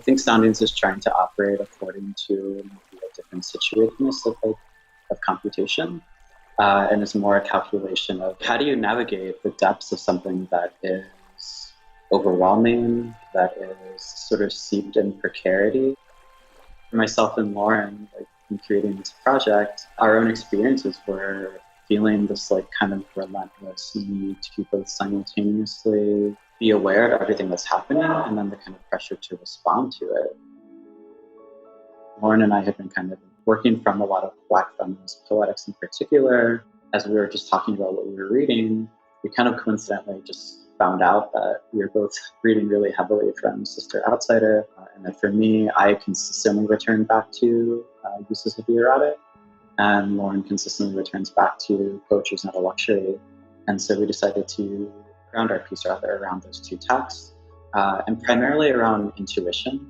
think soundings is trying to operate according to maybe a different situatedness of computation. And it's more a calculation of how do you navigate the depths of something that is overwhelming, that is sort of seeped in precarity. For myself and Lauren, in creating this project, our own experiences were feeling this kind of relentless need to both simultaneously be aware of everything that's happening and then the kind of pressure to respond to it. Lauren and I had been kind of working from a lot of Black feminist poetics in particular. As we were just talking about what we were reading, we kind of coincidentally just found out that we were both reading really heavily from Sister Outsider, and that for me, I consistently returned back to uses of the erotic, and Lauren consistently returns back to Poetry is Not a Luxury. And so we decided to ground our piece rather around those two texts, and primarily around intuition.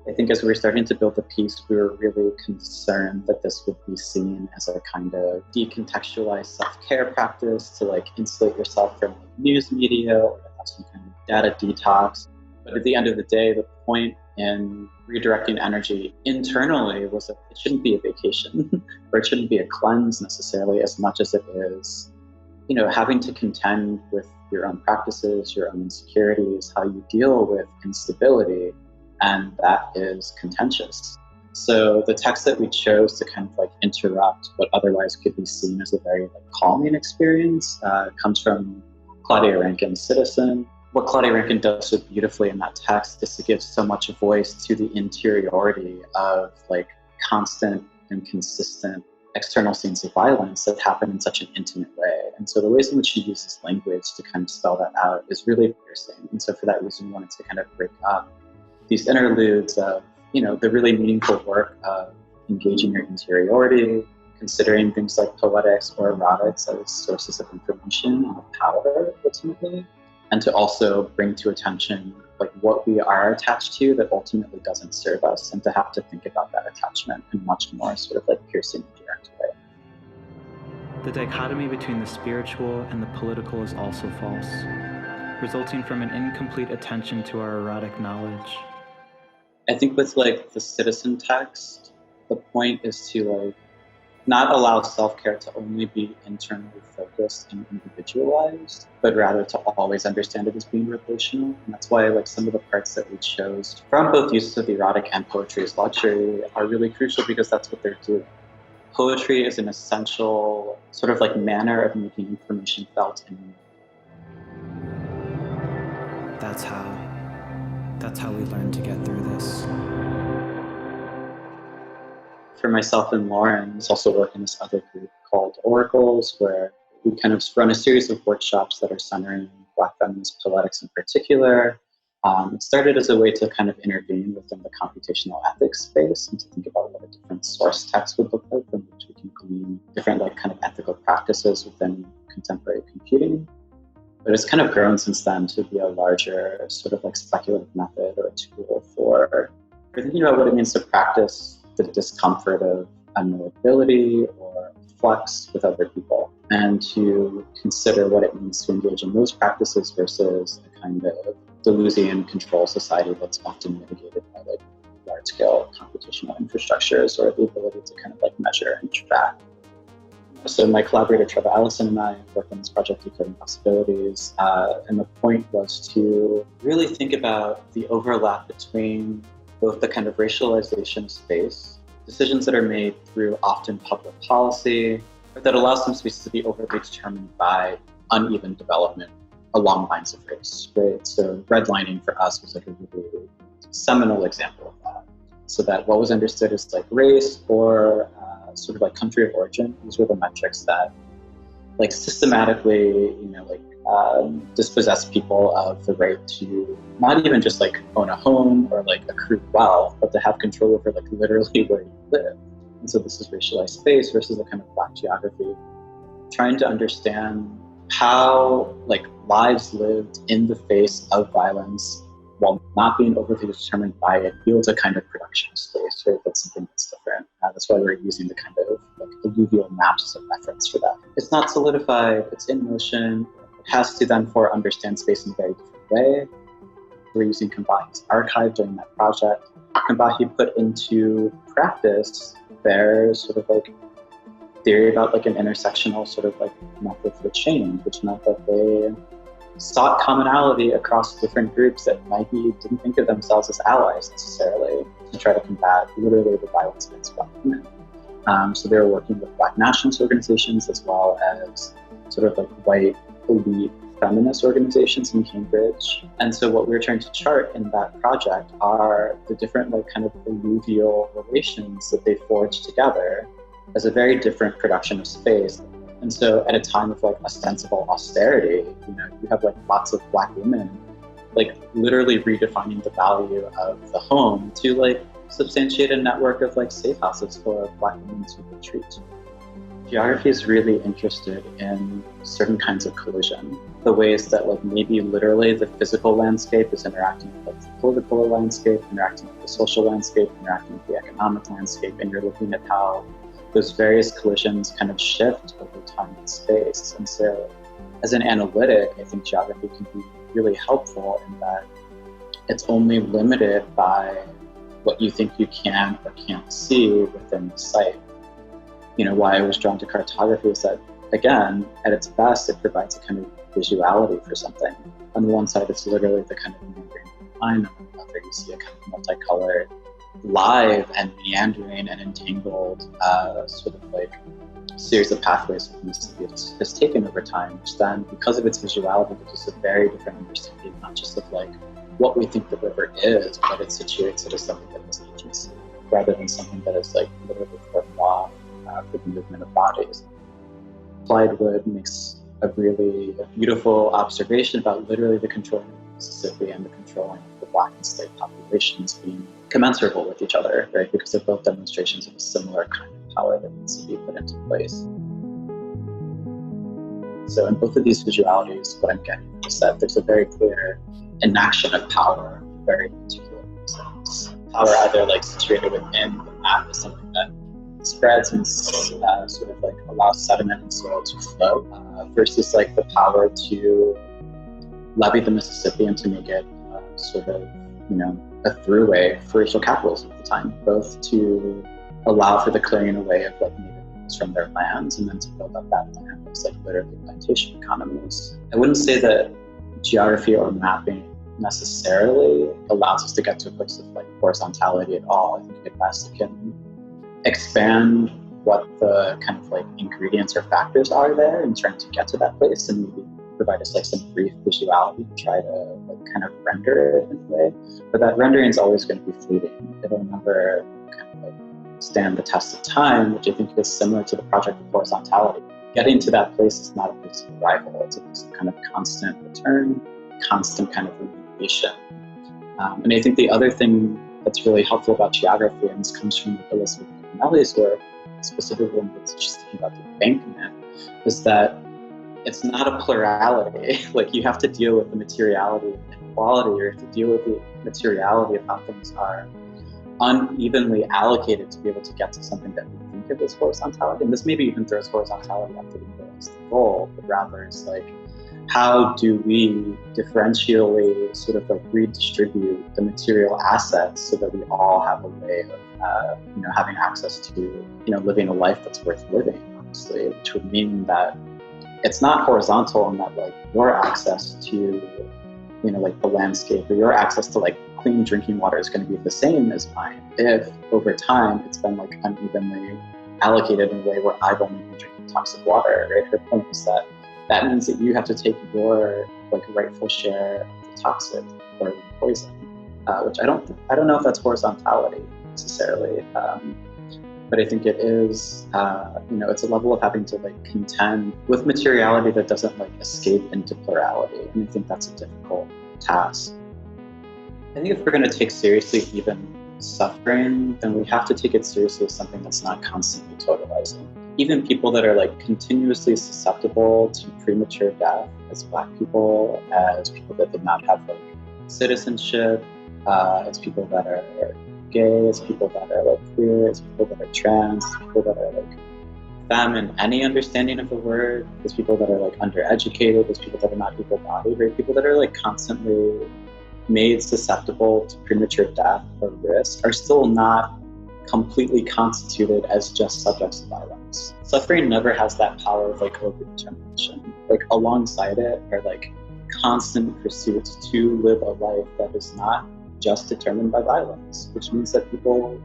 I think as we were starting to build the piece, we were really concerned that this would be seen as a kind of decontextualized self-care practice to insulate yourself from news media or to have some kind of data detox. But at the end of the day, the point in redirecting energy internally was that it shouldn't be a vacation or it shouldn't be a cleanse necessarily as much as it is, having to contend with your own practices, your own insecurities, how you deal with instability. And that is contentious. So the text that we chose to kind of interrupt what otherwise could be seen as a very calming experience comes from Claudia Rankine's Citizen. What Claudia Rankine does so beautifully in that text is to give so much voice to the interiority of constant and consistent external scenes of violence that happen in such an intimate way. And so the ways in which she uses language to kind of spell that out is really piercing. And so for that reason, we wanted to kind of break up these interludes of, the really meaningful work of engaging your interiority, considering things like poetics or erotics as sources of information and of power, ultimately, and to also bring to attention what we are attached to that ultimately doesn't serve us, and to have to think about that attachment in much more sort of piercing and direct way. The dichotomy between the spiritual and the political is also false, resulting from an incomplete attention to our erotic knowledge. I think with the Citizen text, the point is to not allow self-care to only be internally focused and individualized, but rather to always understand it as being relational. And that's why some of the parts that we chose from both uses of the erotic and poetry as luxury are really crucial, because that's what they're doing. Poetry is an essential sort of manner of making information felt in. That's how we learn to get through this. For myself and Lauren, we also work in this other group called Oracles, where we kind of run a series of workshops that are centering Black feminist poetics in particular. It started as a way to kind of intervene within the computational ethics space and to think about what a different source text would look like, from which we can glean different kind of ethical practices within contemporary computing. But it's kind of grown since then to be a larger sort of speculative method or a tool for thinking about what it means to practice the discomfort of unknowability or flux with other people, and to consider what it means to engage in those practices versus a kind of Deleuzian control society that's often mitigated by large-scale computational infrastructures or the ability to kind of measure and track. So my collaborator Trevor Allison and I worked on this project, Decoding Possibilities, and the point was to really think about the overlap between both the kind of racialization of space, decisions that are made through often public policy, that allow some spaces to be overly determined by uneven development along lines of race, right? So redlining for us was a really seminal example of that. So that what was understood as race or sort of country of origin, these were the metrics that systematically, dispossess people of the right to not even just own a home or accrue wealth, but to have control over literally where you live. And so this is racialized space versus a kind of Black geography, trying to understand how lives lived in the face of violence while not being overly determined by it yields a kind of production space, right? That's something that's different. That's why we're using the kind of alluvial maps as a reference for that. It's not solidified, it's in motion. It has to then understand space in a very different way. were using Combahee archive during that project. Combahee put into practice their sort of like theory about like an intersectional sort of like method for change, which meant that they sought commonality across different groups that maybe didn't think of themselves as allies necessarily, to try to combat literally the violence against Black women. So they were working with Black nationalist organizations as well as sort of like white elite feminist organizations in Cambridge. And so what we were trying to chart in that project are the different like kind of alluvial relations that they forged together as a very different production of space. And so at a time of like ostensible austerity, you know, you have like lots of Black women like literally redefining the value of the home to like substantiate a network of like safe houses for Black women to retreat. Geography is really interested in certain kinds of collision, the ways that like maybe literally the physical landscape is interacting with like, the political landscape, interacting with the social landscape, interacting with the economic landscape, and you're looking at how those various collisions kind of shift over time and space. And so as an analytic, I think geography can be really helpful in that it's only limited by what you think you can or can't see within the site. You know, why I was drawn to cartography is that, again, at its best, it provides a kind of visuality for something. On the one side, it's literally the kind of meandering line, on the other, you see a kind of multicolored, live and meandering and entangled sort of like series of pathways that Mississippi has taken over time, which then, because of its visuality, gives us a very different understanding, not just of like what we think the river is, but it situates it as something that has agency, rather than something that is like literally formed off for the movement of bodies. Applied Wood makes a really beautiful observation about literally the controlling of Mississippi and the controlling of the Black enslaved populations being commensurable with each other, right? Because they're both demonstrations of a similar kind of power that needs to be put into place. So in both of these visualities, what I'm getting is that there's a very clear enaction of power in very particular reasons. Power either like situated within the map is something that spreads and sort of like allows sediment and soil to flow, versus like the power to levy the Mississippi and to make it sort of, you know, a throughway for racial capitalism at the time, both to allow for the clearing away of like native peoples from their lands and then to build up that land as like literally plantation economies. I wouldn't say that geography or mapping necessarily allows us to get to a place of like horizontality at all. I think at best it can expand what the kind of like ingredients or factors are there in trying to get to that place, and maybe provide us like some brief visuality to try to like kind of render it in a way. But that rendering is always going to be fleeting. It'll never kind of like stand the test of time, which I think is similar to the project of horizontality. Getting to that place is not a place of arrival. It's a place of kind of constant return, constant kind of remediation. And I think the other thing that's really helpful about geography, and this comes from Elizabeth Connelly's work, specifically when it's just thinking about the embankment, is that it's not a plurality. Like you have to deal with the materiality and quality, or you have to deal with the materiality of how things are unevenly allocated to be able to get to something that we think of as horizontality. And this maybe even throws horizontality out the window as the goal, but rather it's like, how do we differentially sort of like redistribute the material assets so that we all have a way of having access to living a life that's worth living, honestly, which would mean that it's not horizontal in that like your access to like the landscape or your access to like clean drinking water is going to be the same as mine if over time it's been like unevenly allocated in a way where I've only been drinking toxic water, right? Her point is that that means that you have to take your like rightful share of the toxic or poison, which I don't know if that's horizontality necessarily, but I think it is. It's a level of having to like contend with materiality that doesn't like escape into plurality, and I think that's a difficult task. I think if we're going to take seriously even suffering, then we have to take it seriously as something that's not constantly totalizing. Even people that are like continuously susceptible to premature death, as Black people, as people that did not have like citizenship, as people that are gay, as people that are like queer, as people that are trans, as people that are like femme in any understanding of the word, as people that are like undereducated, as people that are not able-bodied, right? People that are like constantly made susceptible to premature death or risk are still not completely constituted as just subjects of violence. Suffering never has that power of like overdetermination. Like alongside it are like constant pursuits to live a life that is not just determined by violence, which means that people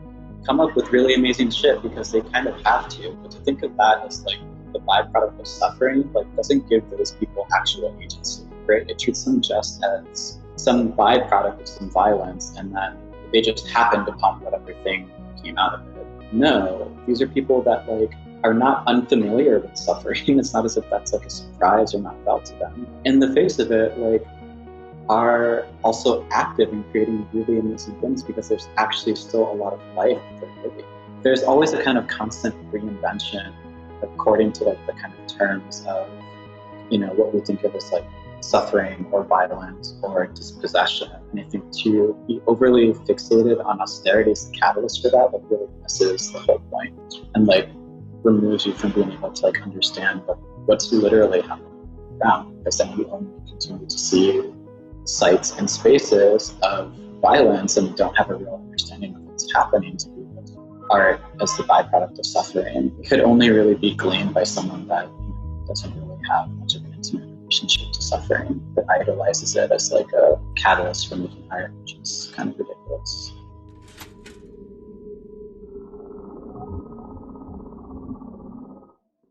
come up with really amazing shit because they kind of have to. But to think of that as like the byproduct of suffering, like doesn't give those people actual agency, right? It treats them just as some byproduct of some violence, and then they just happened upon whatever thing came out of it. No, these are people that like are not unfamiliar with suffering. It's not as if that's like a surprise or not felt to them. In the face of it, like are also active in creating really amazing things because there's actually still a lot of life they're living. There's always a kind of constant reinvention according to like the kind of terms of, you know, what we think of as like suffering or violence or dispossession. And I think to be overly fixated on austerity as the catalyst for that, like really misses the whole point and like removes you from being able to like understand what's literally happening around, because then you only continue to see sites and spaces of violence and don't have a real understanding of what's happening to people. Art as the byproduct of suffering could only really be gleaned by someone that, you know, doesn't really have much of an intimate relationship to suffering, that idolizes it as like a catalyst for making art, which is kind of ridiculous.